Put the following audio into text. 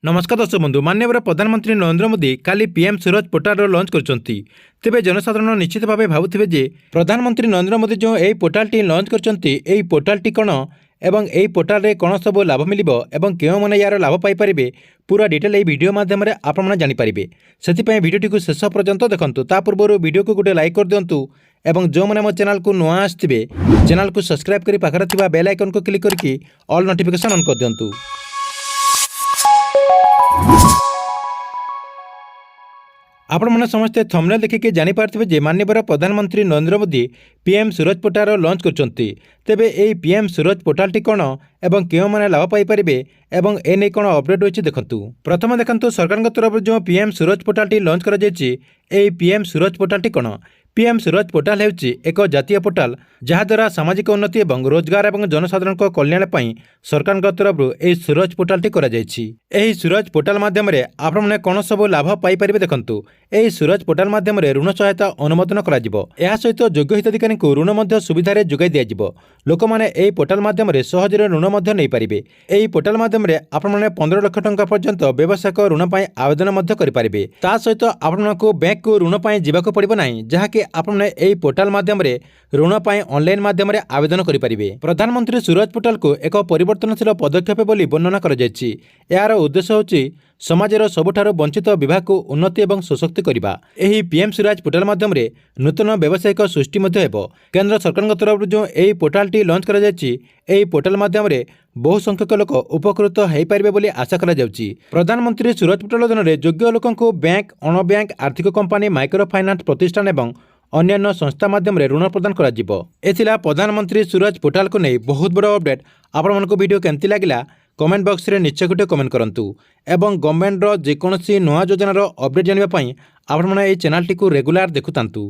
नमस्कार दर्शक बंधु माननीय प्रधानमंत्री नरेंद्र मोदी काली पीएम सूरज पोर्टाल लॉन्च करछंती। तेबे जनसाधारण निश्चित भाव भावुथिबे जे प्रधानमंत्री नरेंद्र मोदी जो एई पोर्टालटी लॉन्च करछंती एई पोर्टालटी कोन एवं एई पोर्टाल रे कोन सब लाभ मिलिबो एवं केउ माने यार लाभ पाई परिबे पूरा डिटेल एई वीडियो माध्यम रे आपण माने जानि परिबे। सेति पय वीडियोटी को शेष पर्यंत देखंतु। ता पूर्व वीडियो को गोटे लाइक कर दियंतु एवं जो माने मो चैनल को नुआ आस्थिबे चैनल को सब्सक्राइब करी पाखरे थिबा बेल आइकन को क्लिक करके ऑल नोटिफिकेशन ऑन कर दियंतु। आपण मैंने समस्ते थंबनेल देखिके जानी पार्थिबे जे माननीय प्रधानमंत्री नरेंद्र मोदी पीएम सूरज पोर्टाल लॉन्च करछंती। तेबे एई पीएम सूरज पोर्टालटी कोन एवं केउ माने लाभ पाई परिबे एवं एने कोन अपडेट होछि देखंतु। प्रथम देखंतु सरकार तरफ जो पीएम सूरज पोर्टालटी लॉन्च करा जायछि एई पीएम सूरज पोर्टालटी कोन। पीएम सूरज पोर्टाल हेउछि एक जातीय पोर्टाल जहा द्वारा सामाजिक उन्नति एवं रोजगार एवं जनसाधारण कल्याण पई सरकार तरफ एई सूरज पोर्टालटी करा जायछि। एही सूरज पोर्टाल माध्यम रे आपण माने कोन सब लाभ पाई परिबे देखंतु। एही सूरज पोर्टाल माध्यम रे ऋण सहायता अनुमोदन करा जिवो। एहा सहित योग्य हिताधिकारी को ऋण मध्य सुविधा रे जोगाई दिया जिवो। लोक माने एही पोर्टाल माध्यम रे सहज रे ऋण मध्य नै परिबे। एही पोर्टाल माध्यम रे आपण माने 15 लाख टंका पर्यंत व्यवसायिक ऋण पई आवेदन मध्य करि परिबे। ता सहित आपण मानको बैंक को ऋण पई जिबाको पड़िबो नाही जहा कि आपण माने एही पोर्टाल माध्यम रे ऋण पई ऑनलाइन माध्यम रे आवेदन करि परिबे। प्रधानमंत्री सूरज पोर्टाल को एक परिवर्तनशील पदक्षेप बोली वर्णना करा जायछि। यार उद्देश्य होछि समाजर सबुठारो वंचित विभाग को उन्नति एवं सशक्ति करिबा। एही पीएम सूरज पोर्टाल माध्यम रे नूतन व्यवसायिक सृष्टि मध्य हेबो। केंद्र सरकार तरफ जो एही पोर्टालटी लॉन्च करा जायछि एही पोर्टाल माध्यम रे बहु संख्यक लोक उपकृत हेई परिबे बोली आशा करा जाउछि। प्रधानमंत्री सूरज पोर्टाल अधीन रे योग्य लोकंको बैंक अण बैंक आर्थिक कंपनी माइक्रो फाइनान्स प्रतिष्ठान एवं अन्य संस्था माध्यम रे ऋण प्रदान करा जिवो। एथिला प्रधानमंत्री सूरज पोर्टाल को नै बहुत बड़ अपडेट। आपण मानको वीडियो केमति लागिला कमेंट बॉक्स रे निश्चय गोटे कमेंट करंतु एवं गवर्नमेंट रो जेकोनसी नया योजनार अपडेट जानिबा पई आपण माने ए चैनल टी को रेगुलर देखुतांतु।